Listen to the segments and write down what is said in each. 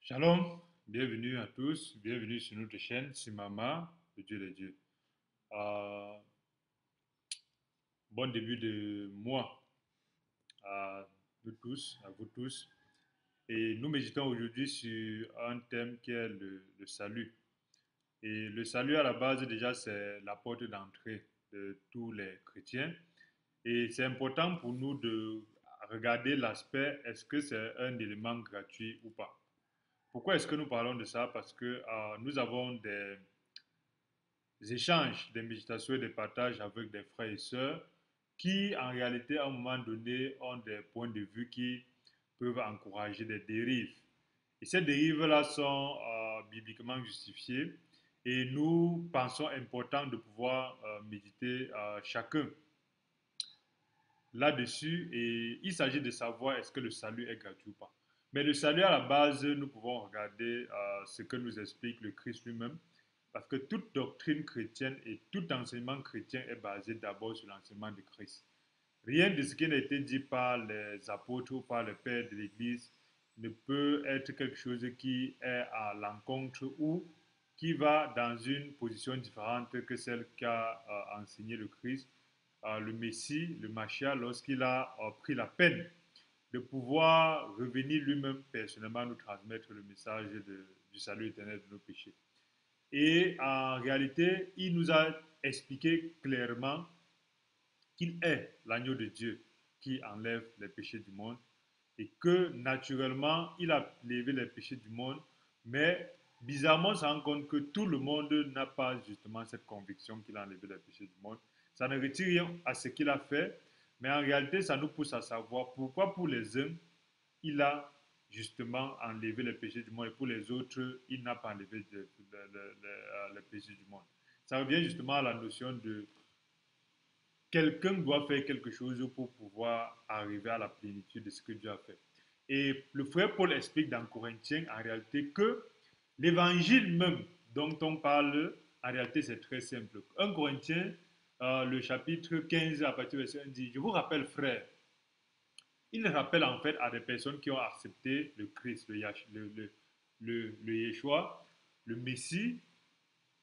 Shalom, bienvenue à tous, bienvenue sur notre chaîne Simama, le Dieu des dieux. Euh, bon début de mois à nous tous, à vous tous. Et nous méditons aujourd'hui sur un thème qui est le salut. Et le salut à la base déjà c'est la porte d'entrée de tous les chrétiens. Et c'est important pour nous de regarder l'aspect, est-ce que c'est un élément gratuit ou pas. Pourquoi est-ce que nous parlons de ça? Parce que nous avons des échanges, des méditations et des partages avec des frères et sœurs qui, en réalité, à un moment donné, ont des points de vue qui peuvent encourager des dérives. Et ces dérives-là sont bibliquement justifiées et nous pensons important de pouvoir méditer chacun là-dessus et il s'agit de savoir est-ce que le salut est gratuit ou pas. Mais le salut à la base, nous pouvons regarder ce que nous explique le Christ lui-même, parce que toute doctrine chrétienne et tout enseignement chrétien est basé d'abord sur l'enseignement de Christ. Rien de ce qui a été dit par les apôtres ou par les pères de l'Église ne peut être quelque chose qui est à l'encontre ou qui va dans une position différente que celle qu'a enseigné le Christ, le Messie, le Machia, lorsqu'il a pris la peine de pouvoir revenir lui-même personnellement nous transmettre le message du salut éternel de nos péchés. Et en réalité, il nous a expliqué clairement qu'il est l'agneau de Dieu qui enlève les péchés du monde et que naturellement, il a levé les péchés du monde, mais bizarrement, on se rend compte que tout le monde n'a pas justement cette conviction qu'il a enlevé les péchés du monde. Ça ne retire rien à ce qu'il a fait, mais en réalité, ça nous pousse à savoir pourquoi pour les uns, il a justement enlevé les péchés du monde et pour les autres, il n'a pas enlevé les péchés du monde. Ça revient justement à la notion de quelqu'un doit faire quelque chose pour pouvoir arriver à la plénitude de ce que Dieu a fait. Et le frère Paul explique dans Corinthiens en réalité que l'évangile même dont on parle, en réalité c'est très simple. 1 Corinthiens, le chapitre 15 à partir du verset 1 dit, je vous rappelle frère, il rappelle en fait à des personnes qui ont accepté le Christ, le Yeshua, le Messie,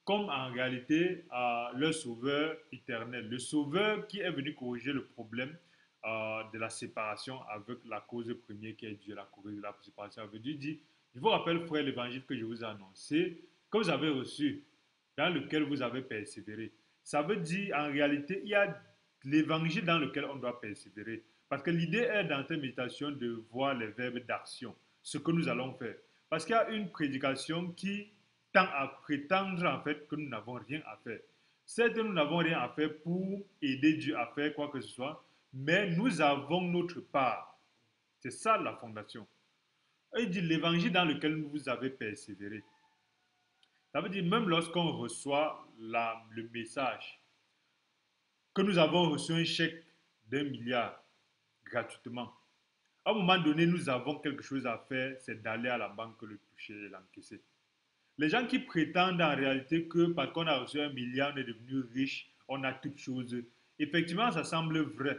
comme en réalité le sauveur éternel, le sauveur qui est venu corriger le problème de la séparation avec la cause première qui est Dieu, la cause de la séparation avec Dieu. Il dit, je vous rappelle, frère, l'évangile que je vous ai annoncé, que vous avez reçu, dans lequel vous avez persévéré. Ça veut dire, en réalité, il y a l'évangile dans lequel on doit persévérer. Parce que l'idée est dans cette méditation de voir les verbes d'action, ce que nous allons faire. Parce qu'il y a une prédication qui tend à prétendre en fait que nous n'avons rien à faire. Certes, nous n'avons rien à faire pour aider Dieu à faire quoi que ce soit, mais nous avons notre part. C'est ça la fondation. Et il dit l'évangile dans lequel vous avez persévéré. Ça veut dire même lorsqu'on reçoit le message, que nous avons reçu un chèque d'1 milliard gratuitement. À un moment donné, nous avons quelque chose à faire, c'est d'aller à la banque le toucher et l'encaisser. Les gens qui prétendent en réalité que parce qu'on a reçu 1 milliard, on est devenu riche, on a toutes choses, effectivement, ça semble vrai.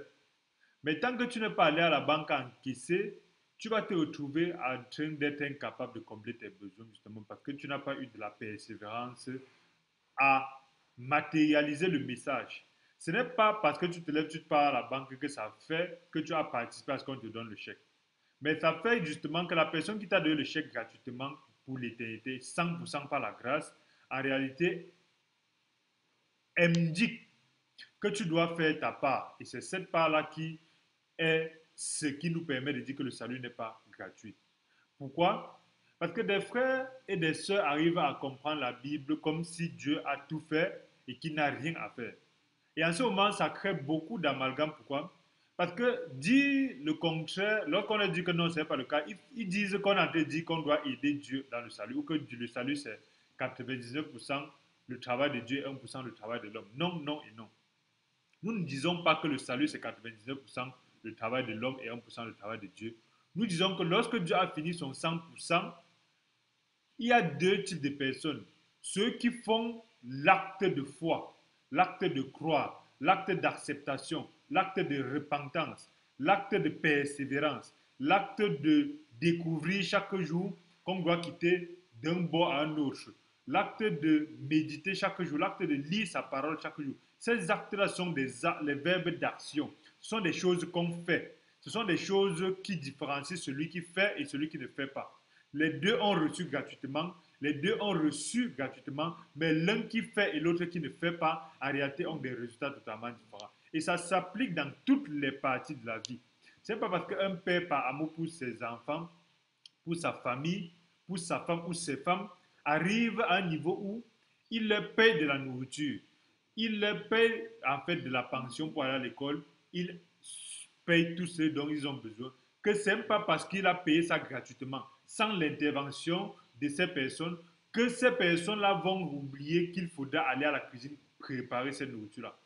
Mais tant que tu n'es pas allé à la banque encaisser, tu vas te retrouver en train d'être incapable de combler tes besoins, justement, parce que tu n'as pas eu de la persévérance à matérialiser le message. Ce n'est pas parce que tu te lèves, tu te pars à la banque que ça fait que tu as participé à ce qu'on te donne le chèque. Mais ça fait justement que la personne qui t'a donné le chèque gratuitement pour l'éternité, 100% par la grâce, en réalité, indique que tu dois faire ta part. Et c'est cette part-là qui est ce qui nous permet de dire que le salut n'est pas gratuit. Pourquoi? Parce que des frères et des sœurs arrivent à comprendre la Bible comme si Dieu a tout fait et qu'il n'a rien à faire. Et en ce moment, ça crée beaucoup d'amalgame. Pourquoi? Parce que dire le contraire, lorsqu'on a dit que non, ce n'est pas le cas, ils disent qu'on a dit qu'on doit aider Dieu dans le salut, ou que le salut c'est 99% le travail de Dieu et 1% le travail de l'homme. Non, non et non. Nous ne disons pas que le salut c'est 99% le travail de l'homme et 1% le travail de Dieu. Nous disons que lorsque Dieu a fini son 100%, il y a deux types de personnes. Ceux qui font l'acte de foi, l'acte de croire, l'acte d'acceptation, l'acte de repentance, l'acte de persévérance, l'acte de découvrir chaque jour qu'on doit quitter d'un bord à un autre, l'acte de méditer chaque jour, l'acte de lire sa parole chaque jour, ces actes-là sont les verbes d'action. Ce sont des choses qu'on fait. Ce sont des choses qui différencient celui qui fait et celui qui ne fait pas. Les deux ont reçu gratuitement, les deux ont reçu gratuitement, mais l'un qui fait et l'autre qui ne fait pas, en réalité, ont des résultats totalement différents. Et ça s'applique dans toutes les parties de la vie. Ce n'est pas parce qu'un père, par amour pour ses enfants, pour sa famille, pour sa femme ou ses femmes, arrive à un niveau où il leur paye de la nourriture, il leur paye en fait de la pension pour aller à l'école, il paye tout ce dont ils ont besoin, que ce n'est pas parce qu'il a payé ça gratuitement, sans l'intervention de ces personnes, que ces personnes-là vont oublier qu'il faudra aller à la cuisine préparer cette nourriture-là.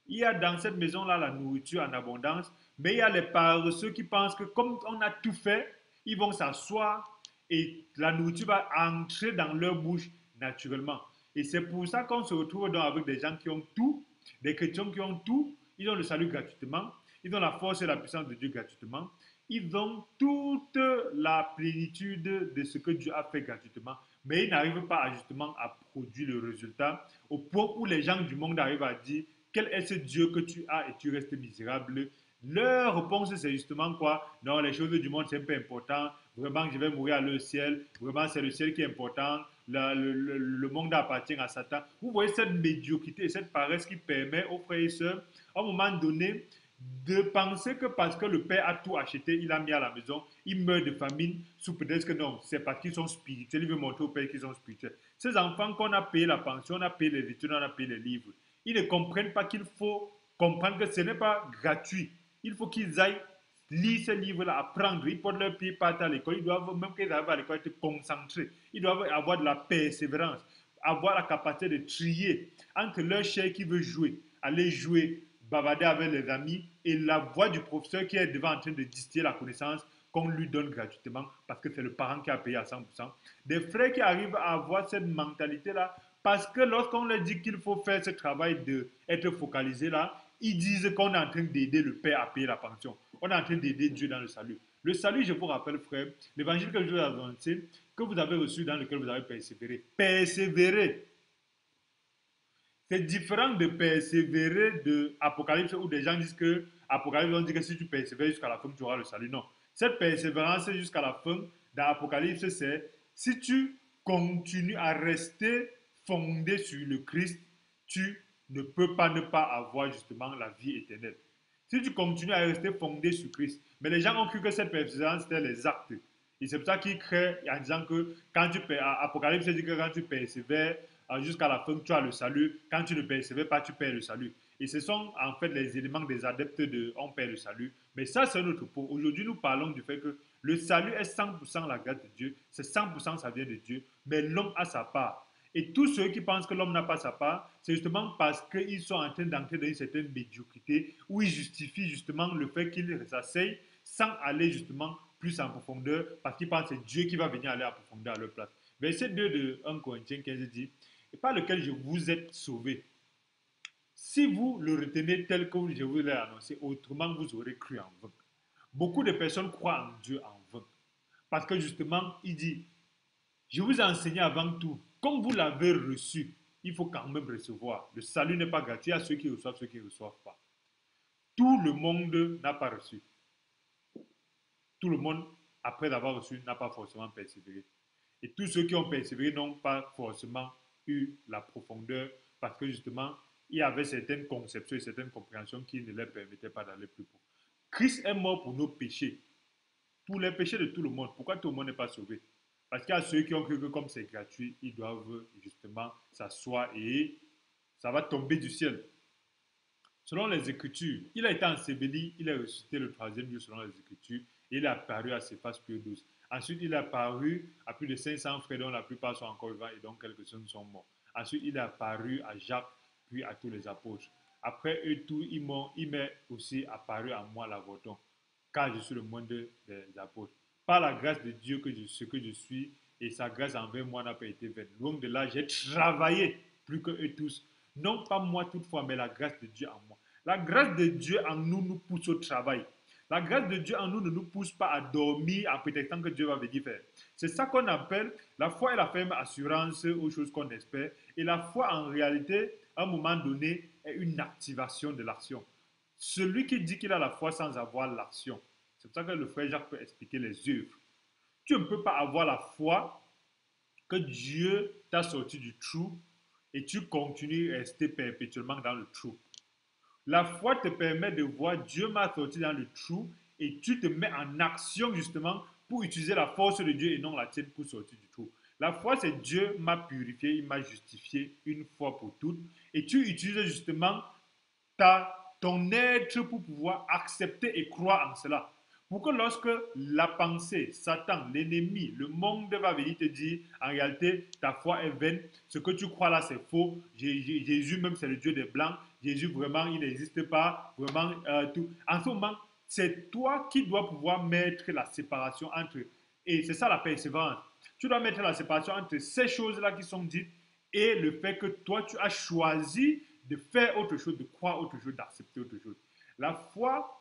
Il y a dans cette maison-là la nourriture en abondance, mais il y a les paresseux qui pensent que comme on a tout fait, ils vont s'asseoir et la nourriture va entrer dans leur bouche naturellement. Et c'est pour ça qu'on se retrouve donc avec des gens qui ont tout, des chrétiens qui ont tout, ils ont le salut gratuitement, ils ont la force et la puissance de Dieu gratuitement, ils ont toute la plénitude de ce que Dieu a fait gratuitement, mais ils n'arrivent pas justement à produire le résultat au point où les gens du monde arrivent à dire quel est ce Dieu que tu as et tu restes misérable. Leur réponse, c'est justement quoi? Non, les choses du monde, c'est un peu important. Vraiment, je vais mourir à le ciel. Vraiment, c'est le ciel qui est important. Le monde appartient à Satan. Vous voyez cette médiocrité et cette paresse qui permet aux frères et sœurs, à un moment donné, de penser que parce que le père a tout acheté, il a mis à la maison, il meurt de famine, sous peut-être que non, c'est parce qu'ils sont spirituels, il veut montrer au père qu'ils sont spirituels. Ces enfants qu'on a payé la pension, on a payé les études, on a payé les livres, ils ne comprennent pas qu'il faut comprendre que ce n'est pas gratuit. Il faut qu'ils aillent lire ces livres-là, apprendre. Ils portent leurs pieds par à l'école. Ils doivent, même qu'ils arrivent à l'école, être concentrés. Ils doivent avoir de la persévérance, avoir la capacité de trier entre leur chair qui veut jouer, aller jouer, bavarder avec les amis, et la voix du professeur qui est devant en train de distiller la connaissance qu'on lui donne gratuitement parce que c'est le parent qui a payé à 100%. Des frères qui arrivent à avoir cette mentalité-là parce que lorsqu'on leur dit qu'il faut faire ce travail d'être focalisé là, ils disent qu'on est en train d'aider le Père à payer la pension. On est en train d'aider Dieu dans le salut. Le salut, je vous rappelle, frère, l'évangile que je vous ai annoncé, que vous avez reçu, dans lequel vous avez persévéré. Persévérer. C'est différent de persévérer de Apocalypse où des gens disent que Apocalypse, on dit que si tu persévères jusqu'à la fin, tu auras le salut. Non. Cette persévérance jusqu'à la fin, dans Apocalypse, c'est si tu continues à rester fondé sur le Christ, tu ne peux pas ne pas avoir justement la vie éternelle. Si tu continues à rester fondé sur Christ, mais les gens ont cru que cette persévérance, c'était les actes. Et c'est pour ça qu'ils créent en disant que quand tu Apocalypse dit que quand tu persévères jusqu'à la fin, tu as le salut. Quand tu ne persévères pas, tu perds le salut. Et ce sont en fait les éléments des adeptes de on perd le salut. Mais ça, c'est notre point. Aujourd'hui, nous parlons du fait que le salut est 100% la grâce de Dieu. C'est 100% ça vient de Dieu. Mais l'homme a sa part. Et tous ceux qui pensent que l'homme n'a pas sa part, c'est justement parce qu'ils sont en train d'entrer dans une certaine médiocrité où ils justifient justement le fait qu'ils s'asseyent sans aller justement plus en profondeur parce qu'ils pensent que c'est Dieu qui va venir aller en profondeur à leur place. Verset 2 de 1 Corinthiens 15 dit, et par lequel je vous ai sauvé. Si vous le retenez tel que je vous l'ai annoncé, autrement vous aurez cru en vain. Beaucoup de personnes croient en Dieu en vain. Parce que justement, il dit, je vous ai enseigné avant tout, comme vous l'avez reçu, il faut quand même recevoir. Le salut n'est pas gratuit à ceux qui reçoivent, ceux qui ne reçoivent pas. Tout le monde n'a pas reçu. Tout le monde, après avoir reçu, n'a pas forcément persévéré. Et tous ceux qui ont persévéré n'ont pas forcément eu la profondeur parce que justement, il y avait certaines conceptions et certaines compréhensions qui ne leur permettaient pas d'aller plus profond. Christ est mort pour nos péchés, pour les péchés de tout le monde. Pourquoi tout le monde n'est pas sauvé? Parce qu'il y a ceux qui ont cru que comme c'est gratuit, ils doivent justement s'asseoir et ça va tomber du ciel. Selon les Écritures, il a été enseveli, il est ressuscité le troisième jour selon les Écritures, et il est apparu à Céphas Pie XII. Ensuite, il est apparu à plus de 500 frères dont la plupart sont encore vivants et dont quelques-uns sont morts. Ensuite, il est apparu à Jacques, puis à tous les apôtres. Après eux tous, il m'est aussi apparu à moi, l'avorton, car je suis le moindre des apôtres. Par la grâce de Dieu, ce que je suis, et sa grâce envers moi n'a pas été vaine. Loin de là, j'ai travaillé plus que eux tous. Non pas moi toutefois, mais la grâce de Dieu en moi. La grâce de Dieu en nous nous pousse au travail. La grâce de Dieu en nous ne nous pousse pas à dormir en prétextant que Dieu va venir faire. C'est ça qu'on appelle la foi et la ferme assurance aux choses qu'on espère. Et la foi, en réalité, à un moment donné, est une activation de l'action. Celui qui dit qu'il a la foi sans avoir l'action, c'est pour ça que le frère Jacques peut expliquer les œuvres. Tu ne peux pas avoir la foi que Dieu t'a sorti du trou et tu continues à rester perpétuellement dans le trou. La foi te permet de voir Dieu m'a sorti dans le trou et tu te mets en action justement pour utiliser la force de Dieu et non la tienne pour sortir du trou. La foi, c'est Dieu m'a purifié, il m'a justifié une fois pour toutes et tu utilises justement ton être pour pouvoir accepter et croire en cela. Pour que lorsque la pensée, Satan, l'ennemi, le monde va venir te dire, en réalité, ta foi est vaine, ce que tu crois là, c'est faux, Jésus même, c'est le Dieu des Blancs, Jésus vraiment, il n'existe pas, vraiment, tout. En ce moment, c'est toi qui dois pouvoir mettre la séparation entre, et c'est ça la persévérance, tu dois mettre la séparation entre ces choses-là qui sont dites et le fait que toi, tu as choisi de faire autre chose, de croire autre chose, d'accepter autre chose. La foi,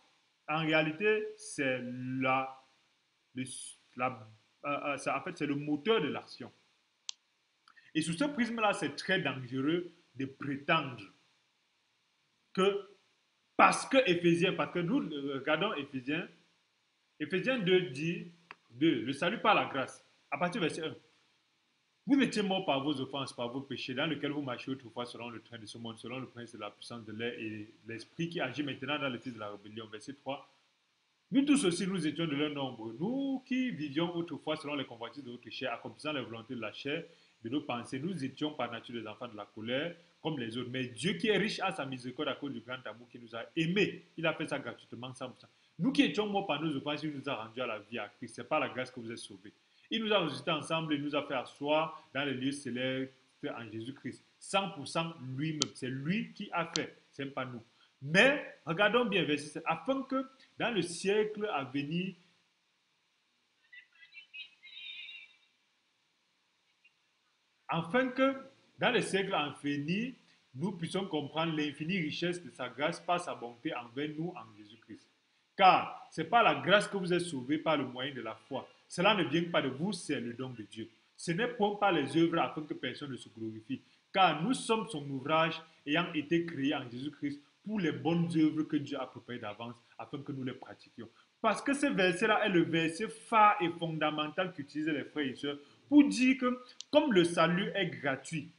en réalité, c'est en fait, c'est le moteur de l'action. Et sous ce prisme-là, c'est très dangereux de prétendre que parce que nous regardons Éphésiens 2 dit, le salut par la grâce. À partir du verset 1, vous étiez morts par vos offenses, par vos péchés, dans lesquels vous marchiez autrefois selon le train de ce monde, selon le prince de la puissance de l'air et l'esprit qui agit maintenant dans le fils de la rébellion. Verset 3. Nous tous aussi, nous étions de leur nombre. Nous qui vivions autrefois selon les convoitises de notre chair, accomplissant les volontés de la chair, de nos pensées, nous étions par nature des enfants de la colère, comme les autres. Mais Dieu qui est riche à sa miséricorde à cause du grand amour qui nous a aimés, il a fait ça gratuitement, 100%. Nous qui étions morts par nos offenses, il nous a rendus à la vie à Christ. Ce n'est pas la grâce que vous êtes sauvés. Il nous a ressuscités ensemble et nous a fait asseoir dans les lieux célestes en Jésus-Christ. 100% lui-même. C'est lui qui a fait. Ce n'est pas nous. Mais, regardons bien verset 7. Afin que dans le siècle à venir, afin que dans le siècle à venir, nous puissions comprendre l'infinie richesse de sa grâce par sa bonté envers nous en Jésus-Christ. Car ce n'est pas la grâce que vous êtes sauvés par le moyen de la foi. Cela ne vient pas de vous, c'est le don de Dieu. Ce n'est point par les œuvres afin que personne ne se glorifie. Car nous sommes son ouvrage ayant été créé en Jésus-Christ pour les bonnes œuvres que Dieu a préparées d'avance afin que nous les pratiquions. Parce que ce verset-là est le verset phare et fondamental qu'utilisent les frères et sœurs pour dire que comme le salut est gratuit,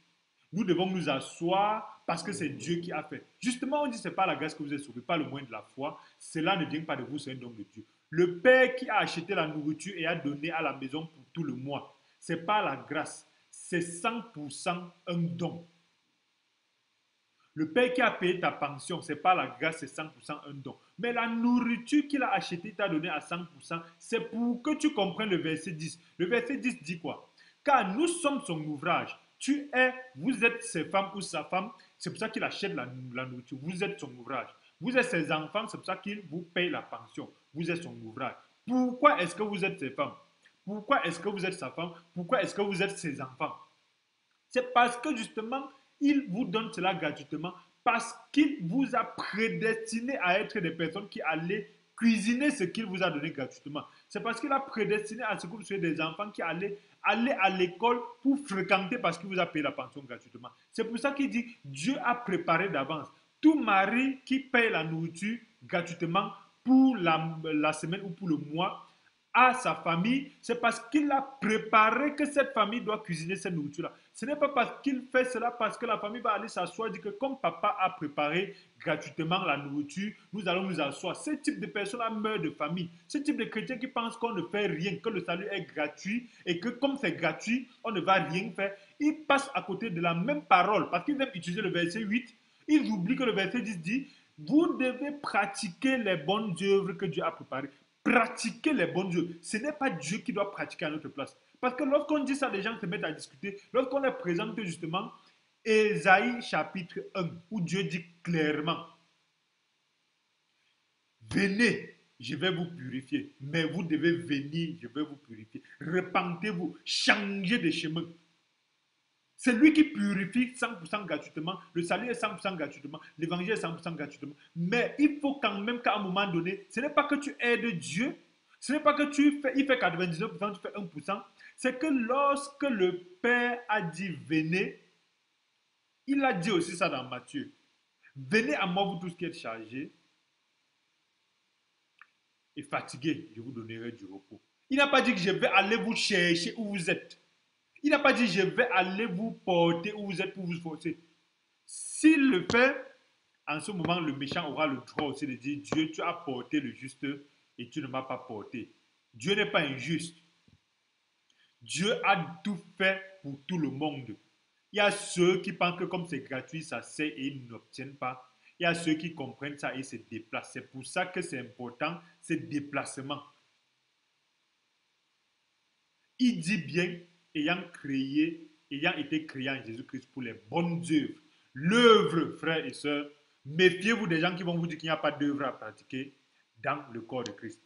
nous devons nous asseoir parce que c'est Dieu qui a fait. Justement, on dit que ce n'est pas la grâce que vous êtes sauvés, pas le moyen de la foi. Cela ne vient pas de vous, c'est un don de Dieu. Le Père qui a acheté la nourriture et a donné à la maison pour tout le mois, ce n'est pas la grâce, c'est 100% un don. Le Père qui a payé ta pension, ce n'est pas la grâce, c'est 100% un don. Mais la nourriture qu'il a achetée, t'a donné à 100%, c'est pour que tu comprennes le verset 10. Le verset 10 dit quoi? Car nous sommes son ouvrage. Vous êtes ses femmes ou sa femme, c'est pour ça qu'il achète la nourriture. Vous êtes son ouvrage. Vous êtes ses enfants, c'est pour ça qu'il vous paye la pension. Vous êtes son ouvrage. Pourquoi est-ce que vous êtes ses femmes? Pourquoi est-ce que vous êtes sa femme? Pourquoi est-ce que vous êtes ses enfants? C'est parce que justement, il vous donne cela gratuitement, parce qu'il vous a prédestiné à être des personnes qui allaient cuisiner ce qu'il vous a donné gratuitement. C'est parce qu'il a prédestiné à ce que vous soyez des enfants qui allaient aller à l'école pour fréquenter parce qu'il vous a payé la pension gratuitement. C'est pour ça qu'il dit, Dieu a préparé d'avance. Tout mari qui paye la nourriture gratuitement pour la semaine ou pour le mois, à sa famille, c'est parce qu'il a préparé que cette famille doit cuisiner cette nourriture-là. Ce n'est pas parce qu'il fait cela parce que la famille va aller s'asseoir et dire que comme papa a préparé gratuitement la nourriture, nous allons nous asseoir. Ce type de personnes-là meurt de famille. Ce type de chrétiens qui pensent qu'on ne fait rien, que le salut est gratuit et que comme c'est gratuit, on ne va rien faire. Ils passent à côté de la même parole parce qu'ils aiment utiliser le verset 8. Ils oublient que le verset 10 dit, vous devez pratiquer les bonnes œuvres que Dieu a préparées. Pratiquer les bonnes œuvres. Ce n'est pas Dieu qui doit pratiquer à notre place. Parce que lorsqu'on dit ça, les gens se mettent à discuter. Lorsqu'on les présente justement Ésaïe chapitre 1, où Dieu dit clairement, venez, je vais vous purifier. Mais vous devez venir, je vais vous purifier. Repentez-vous, changez de chemin. C'est lui qui purifie 100% gratuitement. Le salut est 100% gratuitement. L'évangile est 100% gratuitement. Mais il faut quand même qu'à un moment donné, ce n'est pas que tu aides Dieu. Ce n'est pas que il fait 99%, tu fais 1%. C'est que lorsque le Père a dit venez, il a dit aussi ça dans Matthieu. Venez à moi, vous tous qui êtes chargés et fatigués, je vous donnerai du repos. Il n'a pas dit que je vais aller vous chercher où vous êtes. Il n'a pas dit je vais aller vous porter où vous êtes pour vous forcer. S'il le fait, en ce moment, le méchant aura le droit aussi de dire Dieu, tu as porté le juste et tu ne m'as pas porté. Dieu n'est pas injuste. Dieu a tout fait pour tout le monde. Il y a ceux qui pensent que comme c'est gratuit, ça sert et ils n'obtiennent pas. Il y a ceux qui comprennent ça et se déplacent. C'est pour ça que c'est important, ce déplacement. Il dit bien, ayant été créé en Jésus-Christ pour les bonnes œuvres. L'œuvre, frères et sœurs, méfiez-vous des gens qui vont vous dire qu'il n'y a pas d'œuvre à pratiquer dans le corps de Christ.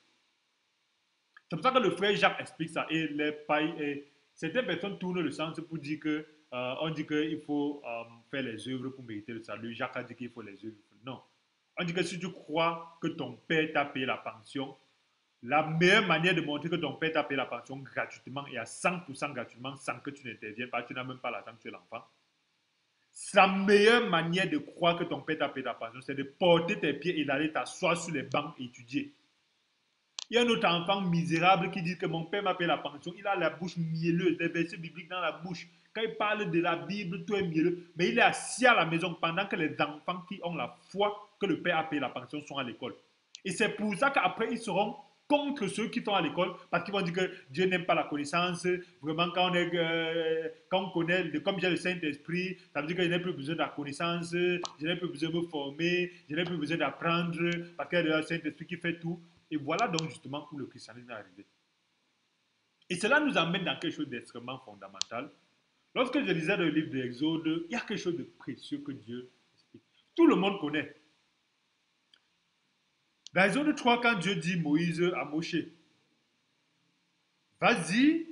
C'est pour ça que le frère Jacques explique ça. Et certaines personnes tournent le sens pour dire que on dit qu'il faut faire les œuvres pour mériter le salut. Jacques a dit qu'il faut les œuvres. Non. On dit que si tu crois que ton père t'a payé la pension, la meilleure manière de montrer que ton père t'a payé la pension gratuitement et à 100% gratuitement sans que tu n'interviennes pas, tu n'as même pas l'argent, tu es l'enfant. La meilleure manière de croire que ton père t'a payé la pension, c'est de porter tes pieds et d'aller t'asseoir sur les bancs et étudier. Il y a un autre enfant misérable qui dit que mon père m'a payé la pension. Il a la bouche mielleuse, des versets bibliques dans la bouche. Quand il parle de la Bible, tout est mielleux. Mais il est assis à la maison pendant que les enfants qui ont la foi que le père a payé la pension sont à l'école. Et c'est pour ça qu'après, ils seront contre ceux qui sont à l'école parce qu'ils vont dire que Dieu n'aime pas la connaissance. Vraiment, quand on connaît, comme j'ai le Saint-Esprit, ça veut dire que je n'ai plus besoin de la connaissance, je n'ai plus besoin de me former, je n'ai plus besoin d'apprendre parce qu'il y a le Saint-Esprit qui fait tout. Et voilà donc justement où le christianisme est arrivé. Et cela nous amène dans quelque chose d'extrêmement fondamental. Lorsque je lisais le livre de l'Exode, il y a quelque chose de précieux que Dieu explique. Tout le monde connaît. Dans l'Exode 3, quand Dieu dit Moïse à Moshe, vas-y,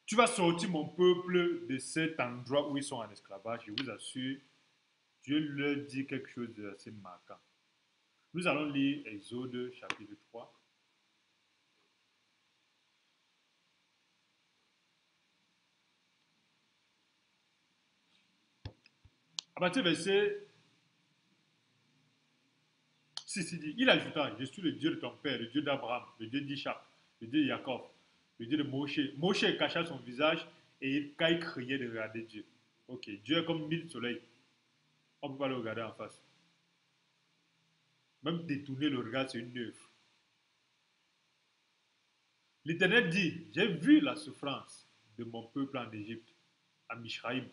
tu vas sortir mon peuple de cet endroit où ils sont en esclavage. Je vous assure, Dieu leur dit quelque chose d'assez marquant. Nous allons lire Exode chapitre 3. À partir du verset 6, il dit, il ajouta, je suis le Dieu de ton père, le Dieu d'Abraham, le Dieu d'Ishak, le Dieu de Jacob, le Dieu de Moshe. Moshe cacha son visage et quand il criait de regarder Dieu. Ok, Dieu est comme mille soleils. On ne peut pas le regarder en face. Même détourner le regard, c'est une œuvre. L'Éternel dit, j'ai vu la souffrance de mon peuple en Égypte, à Mishraïm.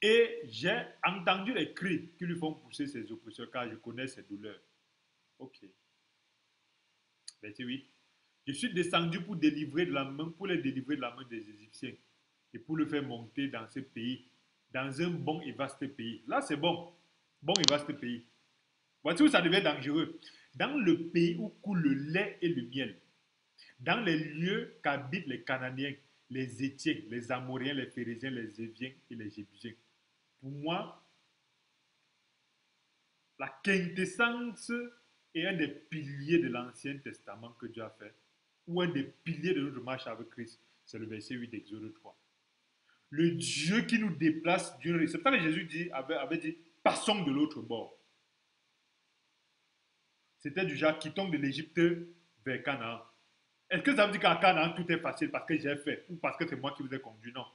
Et j'ai entendu les cris qui lui font pousser ses oppresseurs, car je connais ses douleurs. Ok. Verset 8. Je suis descendu pour les délivrer de la main des Égyptiens et pour le faire monter dans ce pays, dans un bon et vaste pays. Là, c'est bon. Bon et vaste pays. Voici où ça devient dangereux. Dans le pays où coule le lait et le miel, dans les lieux qu'habitent les Cananéens, les Étiens, les Amoréens, les Phérésiens, les Éviens et les Jébusiens. Pour moi, la quintessence est un des piliers de l'Ancien Testament que Dieu a fait, ou un des piliers de notre marche avec Christ. C'est le verset 8 d'Exode 3. Le Dieu qui nous déplace, Dieu, c'est pour ça que Jésus avait dit, passons de l'autre bord. C'était du genre, quittons de l'Égypte vers Canaan. Est-ce que ça veut dire qu'à Canaan, tout est facile parce que j'ai fait ou parce que c'est moi qui vous ai conduit? Non.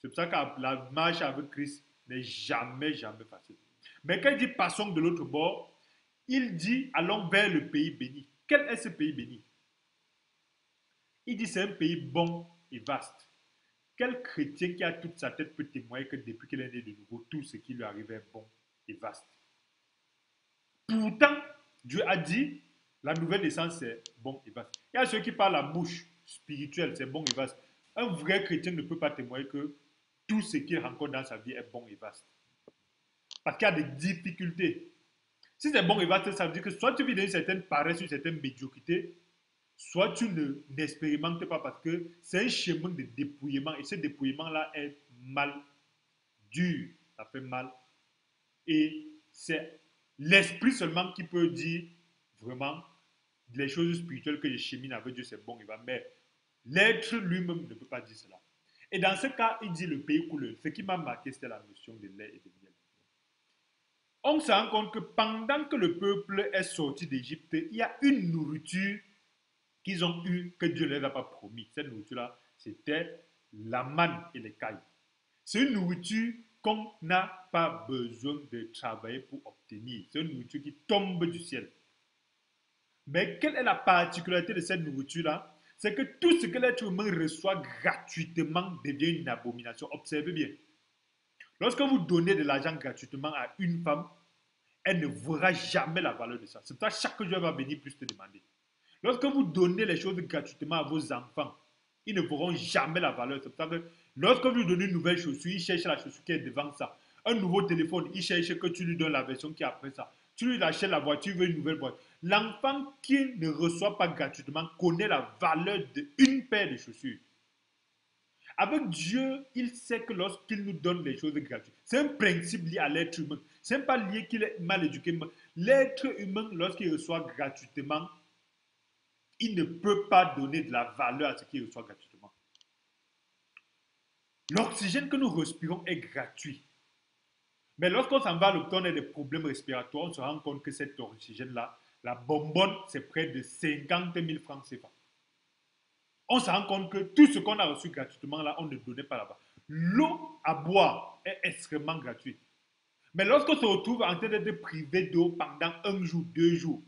C'est pour ça que la marche avec Christ n'est jamais, jamais facile. Mais quand il dit passons de l'autre bord, il dit allons vers le pays béni. Quel est ce pays béni? Il dit c'est un pays bon et vaste. Quel chrétien qui a toute sa tête peut témoigner que depuis qu'il est né de nouveau, tout ce qui lui arrive est bon et vaste? Pourtant, Dieu a dit la nouvelle naissance c'est bon et vaste. Il y a ceux qui parlent la bouche spirituelle, c'est bon et vaste. Un vrai chrétien ne peut pas témoigner que tout ce qu'il rencontre dans sa vie est bon et vaste. Parce qu'il y a des difficultés. Si c'est bon et vaste, ça veut dire que soit tu vis dans une certaine paresse, une certaine médiocrité, soit tu n'expérimentes pas parce que c'est un chemin de dépouillement et ce dépouillement-là est mal dur, ça fait mal. Et c'est l'esprit seulement qui peut dire vraiment les choses spirituelles que je chemine avec Dieu, c'est bon, il va. Mais l'être lui-même ne peut pas dire cela. Et dans ce cas, il dit le pays couleur. Ce qui m'a marqué, c'était la notion de lait et de miel. On se rend compte que pendant que le peuple est sorti d'Égypte, il y a une nourriture qu'ils ont eue que Dieu ne les a pas promis. Cette nourriture-là, c'était la manne et les cailles. C'est une nourriture qu'on n'a pas besoin de travailler pour obtenir. C'est une nourriture qui tombe du ciel. Mais quelle est la particularité de cette nourriture-là? C'est que tout ce que l'être humain reçoit gratuitement devient une abomination. Observez bien. Lorsque vous donnez de l'argent gratuitement à une femme, elle ne verra jamais la valeur de ça. C'est pour ça que chaque jour, elle va venir plus te demander. Lorsque vous donnez les choses gratuitement à vos enfants, ils ne verront jamais la valeur. C'est pour ça que lorsque vous lui donnez une nouvelle chaussure, il cherche la chaussure qui est devant ça. Un nouveau téléphone, il cherche que tu lui donnes la version qui est après ça. Tu lui achètes la voiture, il veut une nouvelle voiture. L'enfant qui ne reçoit pas gratuitement connaît la valeur d'une paire de chaussures. Avec Dieu, il sait que lorsqu'il nous donne les choses gratuites, c'est un principe lié à l'être humain. Ce n'est pas lié qu'il est mal éduqué. L'être humain, lorsqu'il reçoit gratuitement, il ne peut pas donner de la valeur à ce qu'il reçoit gratuitement. L'oxygène que nous respirons est gratuit. Mais lorsqu'on s'en va à l'hôpital, on a des problèmes respiratoires, on se rend compte que cet oxygène-là, la bonbonne, c'est près de 50 000 francs CFA. On se rend compte que tout ce qu'on a reçu gratuitement, là, on ne donnait pas là-bas. L'eau à boire est extrêmement gratuite. Mais lorsqu'on se retrouve en train d'être privé d'eau pendant un jour, 2 jours,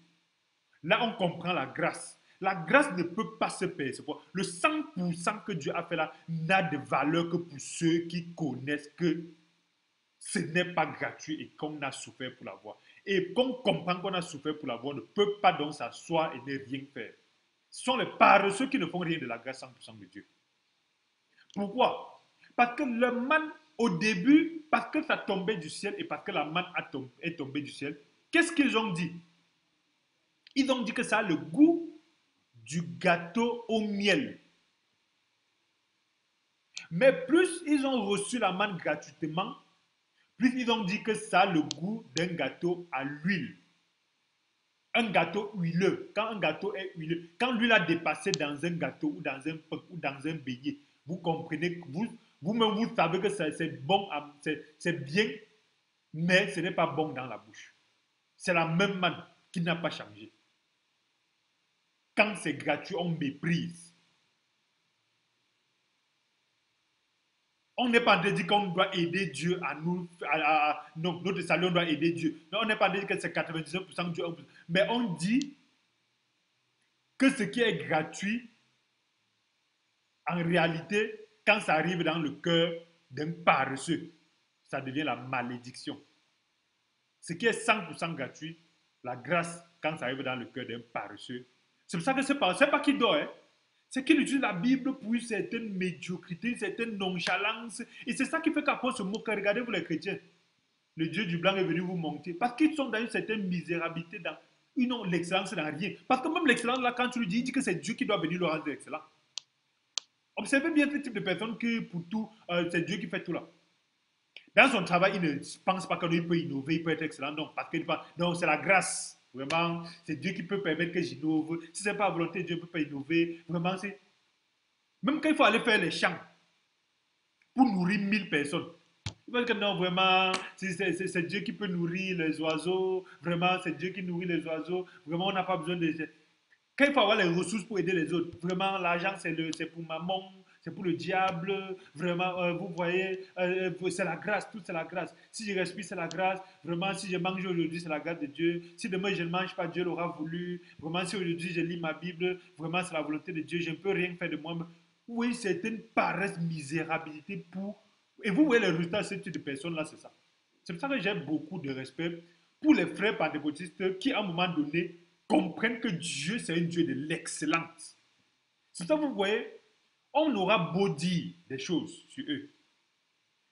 là, on comprend la grâce. La grâce ne peut pas se percevoir. Le 100% que Dieu a fait là n'a de valeur que pour ceux qui connaissent que ce n'est pas gratuit et qu'on a souffert pour l'avoir. Et qu'on comprend qu'on a souffert pour l'avoir, on ne peut pas donc s'asseoir et ne rien faire. Ce sont les paresseux qui ne font rien de la grâce 100% de Dieu. Pourquoi? Parce que le manne, au début, parce que ça tombait du ciel et parce que la manne est tombée du ciel, qu'est-ce qu'ils ont dit? Ils ont dit que ça a le goût du gâteau au miel. Mais plus ils ont reçu la manne gratuitement, plus ils ont dit que ça a le goût d'un gâteau à l'huile. Un gâteau huileux. Quand un gâteau est huileux, quand l'huile a dépassé dans un gâteau ou dans un ou dans un beignet, vous comprenez, vous-même vous savez que c'est bon, c'est bien, mais ce n'est pas bon dans la bouche. C'est la même manne qui n'a pas changé. Quand c'est gratuit, on méprise. On n'est pas en train de dire qu'on doit aider Dieu à nous. Non, notre salut, on doit aider Dieu. Non, on n'est pas en train de dire que c'est 99% Dieu. Mais on dit que ce qui est gratuit, en réalité, quand ça arrive dans le cœur d'un paresseux, ça devient la malédiction. Ce qui est 100% gratuit, la grâce, quand ça arrive dans le cœur d'un paresseux, c'est pour ça que c'est pas qu'il dort, hein. C'est qu'il utilise la Bible pour une certaine médiocrité, une certaine nonchalance. Et c'est ça qui fait qu'après se moque. Regardez-vous les chrétiens. Le Dieu du blanc est venu vous monter. Parce qu'ils sont dans une certaine misérabilité. Ils n'ont l'excellence dans rien. Parce que même l'excellence, là, quand tu lui dis, il dit que c'est Dieu qui doit venir le rendre excellent. Observez bien ce type de personne que pour tout, c'est Dieu qui fait tout là. Dans son travail, il ne pense pas qu'il peut innover, il peut être excellent. Non, parce qu'il pas. Non, c'est la grâce. Vraiment, c'est Dieu qui peut permettre que j'innove. Si ce n'est pas la volonté de Dieu, ne peut pas innover. Vraiment, c'est. Même quand il faut aller faire les champs pour nourrir 1000 personnes. Il faut que non, vraiment, c'est Dieu qui peut nourrir les oiseaux. Vraiment, c'est Dieu qui nourrit les oiseaux. Vraiment, on n'a pas besoin de. Quand il faut avoir les ressources pour aider les autres, vraiment, l'argent, c'est pour maman, c'est pour le diable. Vraiment, vous voyez, c'est la grâce, tout c'est la grâce. Si je respire, c'est la grâce. Vraiment, si je mange aujourd'hui, c'est la grâce de Dieu. Si demain je ne mange pas, Dieu l'aura voulu. Vraiment, si aujourd'hui je lis ma Bible, vraiment, c'est la volonté de Dieu. Je ne peux rien faire de moi-même. Oui, c'est une paresse, misérabilité pour. Et vous voyez les résultats de ce type de personnes-là, c'est ça. C'est pour ça que j'ai beaucoup de respect pour les frères pentecôtistes qui, à un moment donné, comprennent que Dieu, c'est un Dieu de l'excellence. C'est ça, vous voyez, on aura beau dire des choses sur eux,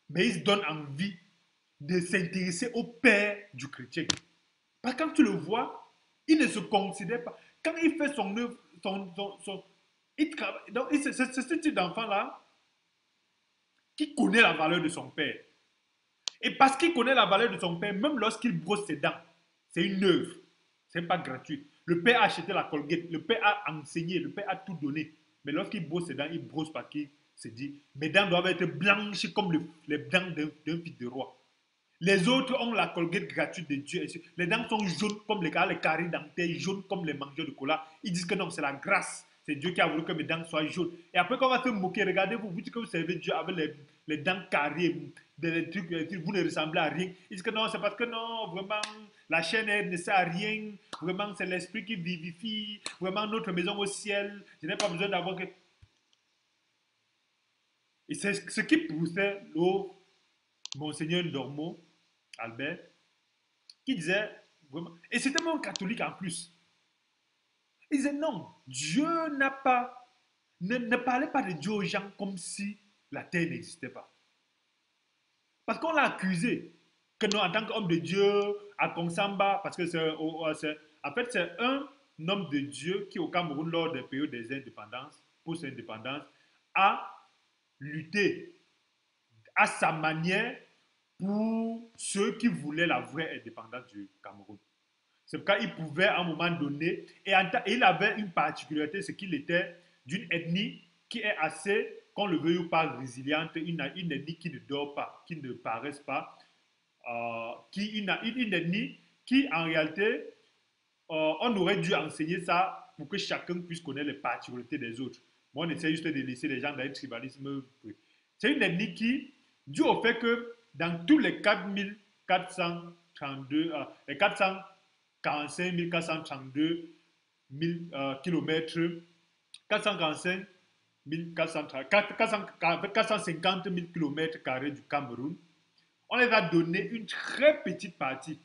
mais ils se donnent envie de s'intéresser au Père du chrétien. Parce que quand tu le vois, il ne se considère pas. Quand il fait son œuvre, Donc, c'est ce type d'enfant-là qui connaît la valeur de son père. Et parce qu'il connaît la valeur de son père, même lorsqu'il brosse ses dents, c'est une œuvre. Ce n'est pas gratuit. Le père a acheté la Colgate, le père a enseigné, le père a tout donné. Mais lorsqu'il brosse ses dents, il brosse parce qu'il se dit, mes dents doivent être blanches comme les dents d'un fils de roi. Les autres ont la Colgate gratuite de Dieu. Les dents sont jaunes comme les caries dentaires, jaunes comme les mangeurs de cola. Ils disent que non, c'est la grâce. C'est Dieu qui a voulu que mes dents soient jaunes. Et après, quand on va se moquer, regardez-vous, vous dites que vous servez Dieu avec les dents carrées, des trucs, vous ne ressemblez à rien. Ils disent que non, c'est parce que non, vraiment, la chaîne ne sert à rien. Vraiment, c'est l'esprit qui vivifie. Vraiment, notre maison au ciel. Je n'ai pas besoin d'avoir que. Et c'est ce qui poussait le Monseigneur Dormo, Albert, qui disait, vraiment, et c'était même catholique en plus, il disait non, Dieu n'a pas, ne parlait pas de Dieu aux gens comme si la terre n'existait pas. Parce qu'on l'a accusé que non, en tant qu'homme de Dieu, à Konsamba, parce que en fait, c'est un homme de Dieu qui, au Cameroun, lors des périodes des indépendances, pour ses indépendances, a lutté à sa manière pour ceux qui voulaient la vraie indépendance du Cameroun. C'est pourquoi il pouvait à un moment donné, et il avait une particularité, c'est qu'il était d'une ethnie qui est assez, qu'on le veuille ou pas, résiliente, une ethnie qui ne dort pas, qui ne paraisse pas, une ethnie qui en réalité, on aurait dû enseigner ça pour que chacun puisse connaître les particularités des autres. Moi, on essaie juste de laisser les gens dans un tribalisme. C'est une ethnie qui, dû au fait que dans tous les 4432, les 445 432 000 km, 445 450 000 km² du Cameroun, on les a donné une très petite partie.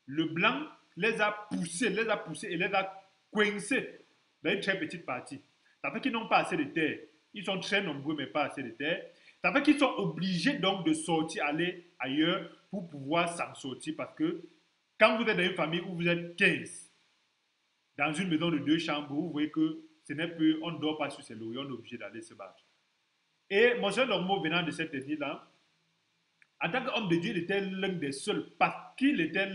Le blanc les a poussés et les a coincés dans une très petite partie. Ça fait qu'ils n'ont pas assez de terre. Ils sont très nombreux, mais pas assez de terre. Ça fait qu'ils sont obligés donc de sortir, aller ailleurs pour pouvoir s'en sortir. Parce que quand vous êtes dans une famille où vous êtes 15, dans une maison de 2 chambres, vous voyez que ce n'est plus, on ne dort pas sur ses lauriers, on est obligé d'aller se battre. Et mon cher Lormeau, venant de cette ethnie-là, en tant qu'homme de Dieu, il était l'un des seuls, parce qu'il était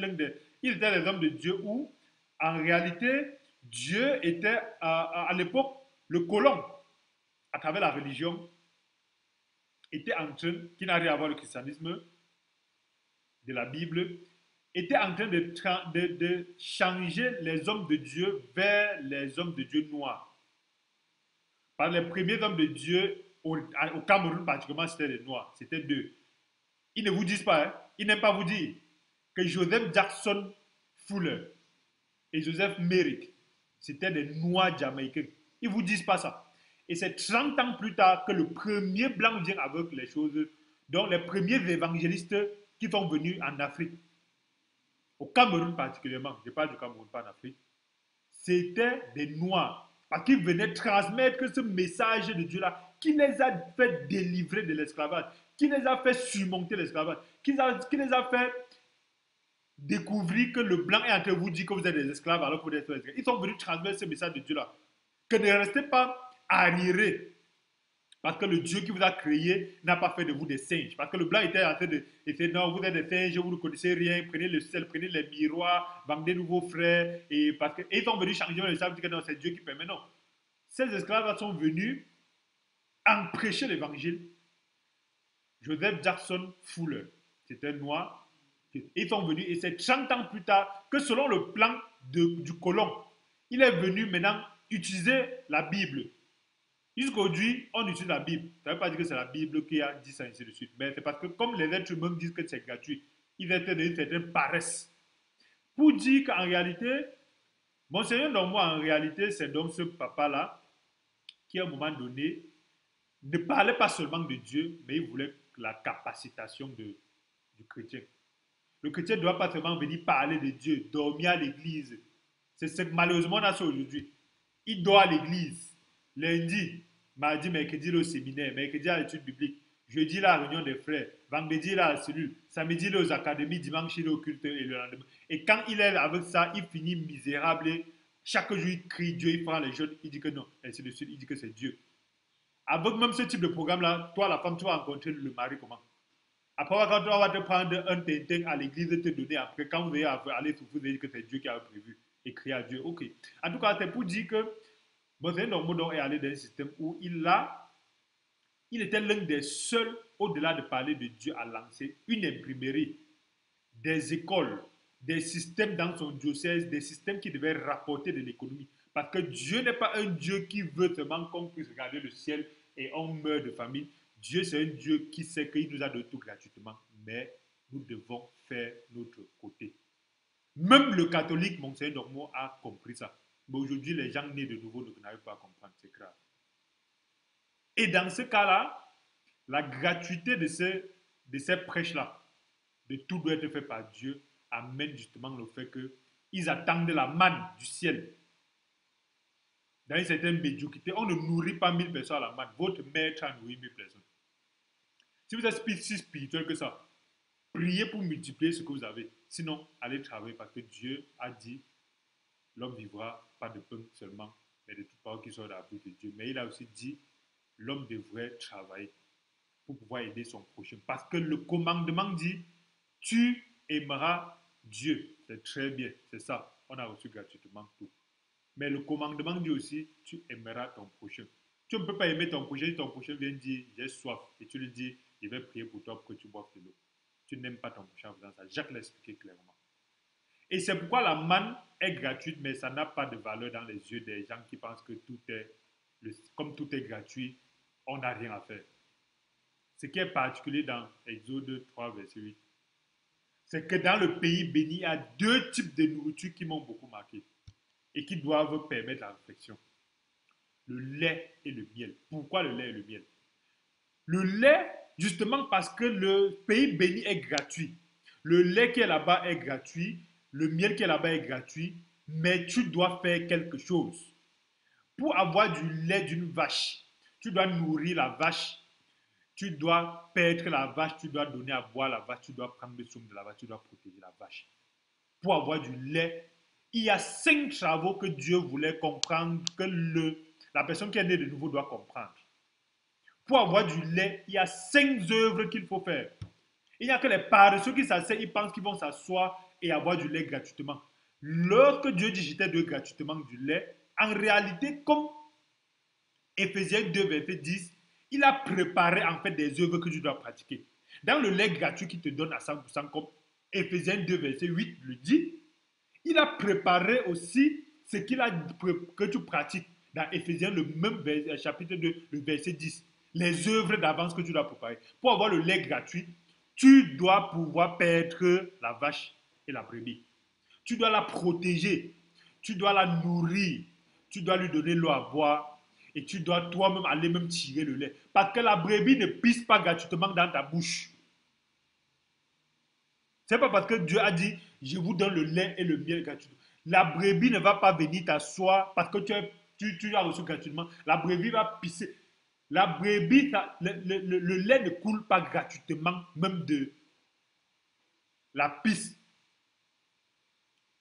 il était les hommes de Dieu où, en réalité, Dieu était, à l'époque, le colon, à travers la religion, était en train, qui n'a rien à voir le christianisme de la Bible, était en train de changer les hommes de Dieu vers les hommes de Dieu noirs. Par les premiers hommes de Dieu, au Cameroun particulièrement, c'était les noirs, c'était deux. Ils ne vous disent pas, hein, ils n'aiment pas vous dire que Joseph Jackson Fuller et Joseph Merrick, c'était des noirs jamaïcains. Ils ne vous disent pas ça. Et c'est 30 ans plus tard que le premier blanc vient avec les choses, donc les premiers évangélistes qui sont venus en Afrique, au Cameroun particulièrement, je parle du Cameroun, pas en Afrique, c'était des noirs. Parce qu'ils venaient transmettre ce message de Dieu-là, qui les a fait délivrer de l'esclavage, qui les a fait surmonter l'esclavage, qui les a fait découvrir que le blanc est en train de vous dire que vous êtes des esclaves alors que vous êtes des esclaves. Ils sont venus transmettre ce message de Dieu-là. Que ne restez pas arriérés. Parce que le Dieu qui vous a créé n'a pas fait de vous des singes. Parce que le blanc était en train de dire non, vous êtes des singes, vous ne connaissez rien, prenez le sel, prenez les miroirs, vendez nouveaux frères. Et ils sont venus changer le sable, que non, c'est Dieu qui permet. Non. Ces esclaves sont venus en prêcher l'évangile. Joseph Jackson Fuller, c'était un noir. Ils sont venus et c'est 30 ans plus tard que selon le plan du colon, il est venu maintenant utiliser la Bible. Jusqu'aujourd'hui, on utilise la Bible. Ça ne veut pas dire que c'est la Bible qui a dit ça ainsi de suite. Mais c'est parce que comme les êtres humains disent que c'est gratuit, ils étaient d'une certaine paresse. Pour dire qu'en réalité, Monseigneur Dormois, en réalité, c'est donc ce papa-là qui, à un moment donné, ne parlait pas seulement de Dieu, mais il voulait la capacitation du chrétien. Le chrétien ne doit pas seulement venir parler de Dieu, dormir à l'église. C'est malheureusement on a ça aujourd'hui. Il dort à l'église. Lundi, mardi, mercredi, le séminaire, mercredi à l'étude biblique, jeudi, la réunion des frères, vendredi, la cellule, samedi, aux académies, dimanche, il est au culte et le lendemain. Et quand il est avec ça, il finit misérable Chaque jour, il crie Dieu, il prend les jeunes, il dit que non, ainsi de suite, il dit que c'est Dieu. Avec même ce type de programme-là, toi, la femme, tu vas rencontrer le mari comment? Après, quand tu vas te prendre un tintin à l'église et te donner après, quand vous allez aller souffrir, vous allez dire que c'est Dieu qui a prévu et crier à Dieu. Ok. En tout cas, c'est pour dire que Monseigneur Normodon est allé dans un système où il était l'un des seuls, au-delà de parler de Dieu, à lancer une imprimerie, des écoles, des systèmes dans son diocèse, des systèmes qui devaient rapporter de l'économie. Parce que Dieu n'est pas un Dieu qui veut seulement qu'on puisse regarder le ciel et on meurt de famine. Dieu, c'est un Dieu qui sait qu'il nous a donné tout gratuitement, mais nous devons faire notre côté. Même le catholique, Monseigneur Dormo, a compris ça. Mais aujourd'hui, les gens nés de nouveau n'arrivent pas à comprendre. C'est grave. Et dans ce cas-là, la gratuité de ces prêches-là, de tout doit être fait par Dieu, amène justement le fait qu'ils attendent la manne du ciel. Dans une certaine médiocrité, on ne nourrit pas 1000 personnes à la manne. Votre maître a nourri 1000 personnes. Si vous êtes si spirituel que ça, priez pour multiplier ce que vous avez. Sinon, allez travailler parce que Dieu a dit l'homme vivra pas de pain seulement, mais de toute part qui sort de la bouche de Dieu. Mais il a aussi dit l'homme devrait travailler pour pouvoir aider son prochain. Parce que le commandement dit tu aimeras Dieu. C'est très bien, c'est ça. On a reçu gratuitement tout. Mais le commandement dit aussi tu aimeras ton prochain. Tu ne peux pas aimer ton prochain si ton prochain vient dire j'ai soif et tu lui dis je vais prier pour toi pour que tu boives de l'eau. Tu n'aimes pas ton prochain en faisant ça. Jacques l'a expliqué clairement. Et c'est pourquoi la manne est gratuite, mais ça n'a pas de valeur dans les yeux des gens qui pensent que tout est, comme tout est gratuit, on n'a rien à faire. Ce qui est particulier dans Exode 3, verset 8, c'est que dans le pays béni, il y a deux types de nourriture qui m'ont beaucoup marqué et qui doivent permettre la réflexion. Le lait et le miel. Pourquoi le lait et le miel? Le lait, justement parce que le pays béni est gratuit. Le lait qui est là-bas est gratuit, le miel qui est là-bas est gratuit, mais tu dois faire quelque chose. Pour avoir du lait d'une vache, tu dois nourrir la vache, tu dois paître la vache, tu dois donner à boire la vache, tu dois prendre le soin de la vache, tu dois protéger la vache. Pour avoir du lait, il y a 5 travaux que Dieu voulait comprendre, que la personne qui est née de nouveau doit comprendre. Pour avoir du lait, il y a 5 œuvres qu'il faut faire. Il n'y a que les paresseux qui s'asseyent, ils pensent qu'ils vont s'asseoir et avoir du lait gratuitement. Lorsque Dieu dit j'étais de gratuitement du lait, en réalité, comme Éphésiens 2, verset 10, il a préparé en fait des œuvres que tu dois pratiquer. Dans le lait gratuit qu'il te donne à 100%, comme Éphésiens 2, verset 8 le dit, il a préparé aussi ce qu'il a que tu pratiques dans Éphésiens, le même chapitre 2, le verset 10. Les œuvres d'avance que tu dois préparer. Pour avoir le lait gratuit, tu dois pouvoir paître la vache et la brebis. Tu dois la protéger. Tu dois la nourrir. Tu dois lui donner l'eau à boire. Et tu dois toi-même aller même tirer le lait. Parce que la brebis ne pisse pas gratuitement dans ta bouche. C'est pas parce que Dieu a dit, je vous donne le lait et le miel gratuitement. La brebis ne va pas venir t'asseoir parce que tu as reçu gratuitement. La brebis va pisser. La brebis, le lait ne coule pas gratuitement, même de la pisse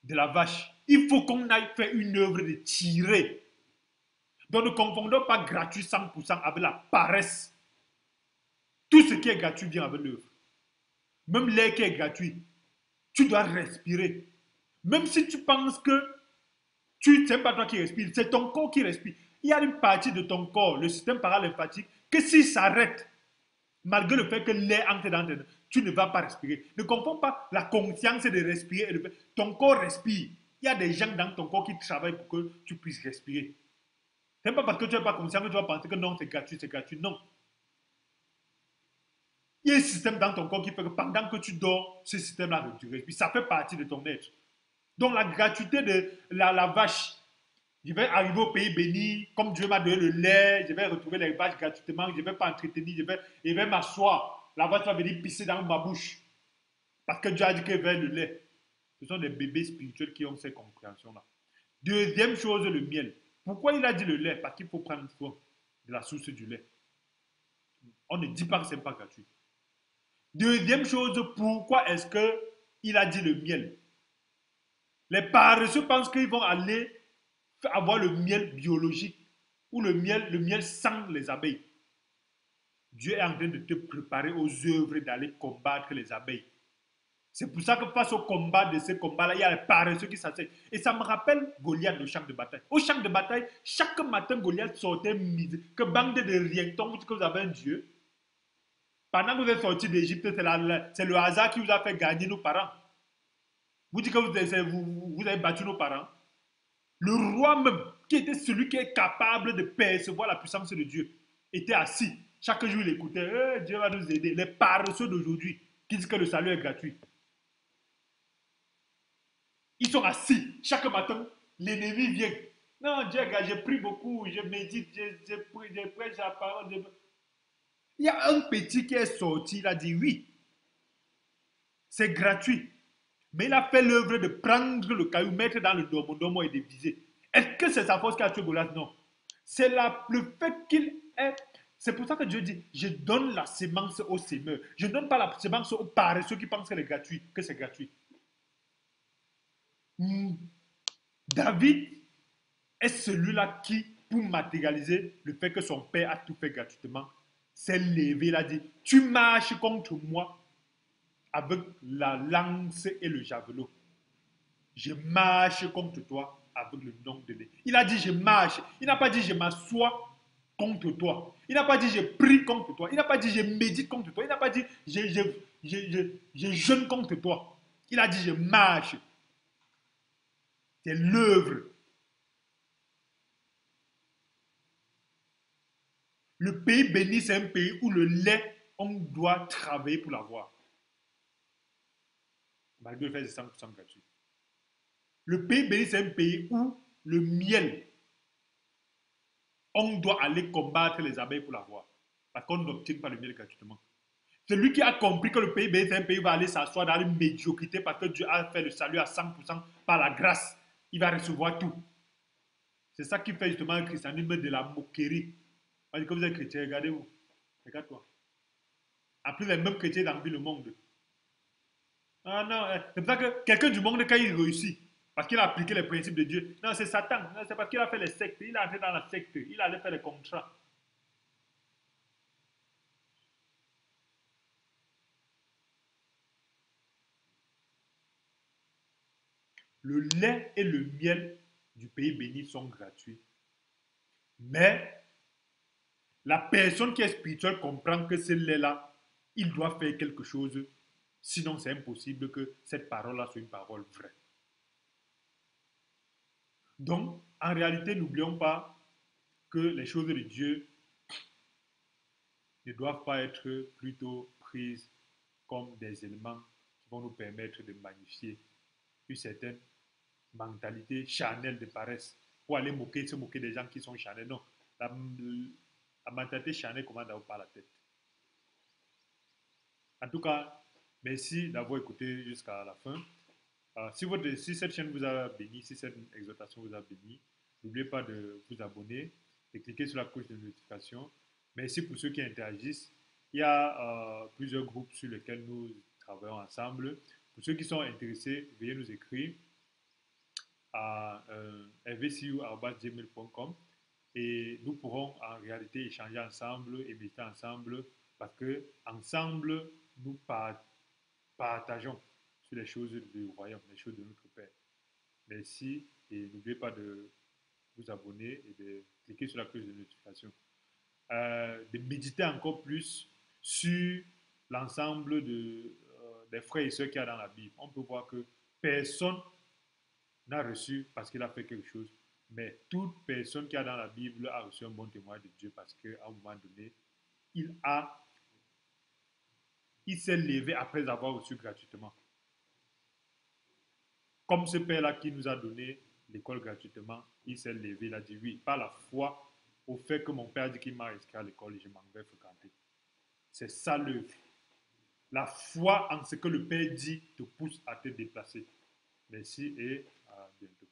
de la vache. Il faut qu'on aille faire une œuvre de tirer. Donc ne confondons pas gratuit 100% avec la paresse. Tout ce qui est gratuit vient avec l'œuvre. Même l'air qui est gratuit, tu dois respirer. Même si tu penses que c'est pas toi qui respires, c'est ton corps qui respire. Il y a une partie de ton corps, le système paralymphatique, que s'il s'arrête, malgré le fait que l'air entre dans tes, tu ne vas pas respirer. Ne confonds pas la conscience de respirer et le fait. Ton corps respire. Il y a des gens dans ton corps qui travaillent pour que tu puisses respirer. Ce n'est pas parce que tu n'es pas conscient que tu vas penser que non, c'est gratuit, c'est gratuit. Non. Il y a un système dans ton corps qui fait que pendant que tu dors, ce système-là, tu respires. Ça fait partie de ton être. Donc la gratuité de la vache, je vais arriver au pays béni, comme Dieu m'a donné le lait, je vais retrouver les vaches gratuitement, je ne vais pas entretenir, je vais m'asseoir. La vache va venir pisser dans ma bouche. Parce que Dieu a dit qu'elle veut le lait. Ce sont des bébés spirituels qui ont ces compréhensions-là. Deuxième chose, le miel. Pourquoi il a dit le lait? Parce qu'il faut prendre soin de la source du lait. On ne dit pas que ce n'est pas gratuit. Deuxième chose, pourquoi est-ce qu'il a dit le miel? Les paresseux pensent qu'ils vont aller avoir le miel biologique ou le miel sans les abeilles. Dieu est en train de te préparer aux œuvres d'aller combattre les abeilles. C'est pour ça que face au combat de ces combats-là, il y a les paresseux qui s'asseyent. Et ça me rappelle Goliath au champ de bataille. Au champ de bataille, chaque matin, Goliath sortait midi. Que bande de rien, vous dites que vous avez un Dieu. Pendant que vous êtes sortis d'Égypte, c'est le hasard qui vous a fait gagner nos parents. Vous dites que vous avez battu nos parents. Le roi même, qui était celui qui est capable de percevoir la puissance de Dieu, était assis. Chaque jour, il écoutait, Dieu va nous aider. Les paresseux d'aujourd'hui, qui disent que le salut est gratuit. Ils sont assis. Chaque matin, l'ennemi vient. Non, Dieu, j'ai pris beaucoup, je médite, j'ai prêché la parole. Il y a un petit qui est sorti, il a dit oui, c'est gratuit. Mais il a fait l'œuvre de prendre le caillou, mettre dans le domo et de viser. Est-ce que c'est sa force qui a tué Goliath? Non. C'est le fait qu'il est. C'est pour ça que Dieu dit, je donne la sémence aux semeurs. Je ne donne pas la sémence aux paresseux qui pensent que c'est gratuit. David est celui-là qui, pour matérialiser le fait que son père a tout fait gratuitement, s'est levé, il a dit, tu marches contre moi avec la lance et le javelot. Je marche contre toi avec le nom de Dieu. Il a dit je marche. Il n'a pas dit je m'assois contre toi. Il n'a pas dit je prie contre toi. Il n'a pas dit je médite contre toi. Il n'a pas dit je jeûne contre toi. Il a dit je marche. C'est l'œuvre. Le pays béni, c'est un pays où le lait, on doit travailler pour l'avoir. Malgré le fait que c'est 100% gratuit. Le pays béni, c'est un pays où le miel, on doit aller combattre les abeilles pour l'avoir. Parce qu'on n'obtient pas le miel gratuitement. Celui qui a compris que le pays béni, c'est un pays où il va aller s'asseoir dans une médiocrité parce que Dieu a fait le salut à 100% par la grâce. Il va recevoir tout. C'est ça qui fait justement le christianisme de la moquerie. On dit que vous êtes chrétien, regardez-vous. Regarde-toi. En plus, les mêmes chrétiens dans le monde. Ah non, c'est pour ça que quelqu'un du monde, quand il réussit, parce qu'il a appliqué les principes de Dieu, non, c'est Satan. C'est parce qu'il a fait les sectes. Il est entré dans la secte. Il allait faire les contrats. Le lait et le miel du pays béni sont gratuits. Mais la personne qui est spirituelle comprend que ce lait-là, il doit faire quelque chose. Sinon, c'est impossible que cette parole-là soit une parole vraie. Donc, en réalité, n'oublions pas que les choses de Dieu ne doivent pas être plutôt prises comme des éléments qui vont nous permettre de magnifier une certaine mentalité charnelle de paresse pour aller se moquer des gens qui sont charnels. Non, la mentalité charnelle commande d'abord par la tête. En tout cas, merci d'avoir écouté jusqu'à la fin. Si cette chaîne vous a béni, si cette exhortation vous a béni, n'oubliez pas de vous abonner, de cliquer sur la cloche de notification. Merci pour ceux qui interagissent. Il y a plusieurs groupes sur lesquels nous travaillons ensemble. Pour ceux qui sont intéressés, veuillez nous écrire à rvcu@gmail.com et nous pourrons en réalité échanger ensemble et méditer ensemble parce que ensemble nous partageons sur les choses du royaume, les choses de notre Père. Merci et n'oubliez pas de vous abonner et de cliquer sur la cloche de notification. De méditer encore plus sur l'ensemble des frères et sœurs qu'il y a dans la Bible. On peut voir que personne n'a reçu parce qu'il a fait quelque chose, mais toute personne qui a dans la Bible a reçu un bon témoignage de Dieu parce qu'à un moment donné, il s'est levé après avoir reçu gratuitement. Comme ce père-là qui nous a donné l'école gratuitement, il s'est levé, il a dit oui, par la foi au fait que mon père a dit qu'il m'a inscrit à l'école et je m'en vais fréquenter. C'est ça l'œuvre. La foi en ce que le Père dit te pousse à te déplacer. Merci et à bientôt.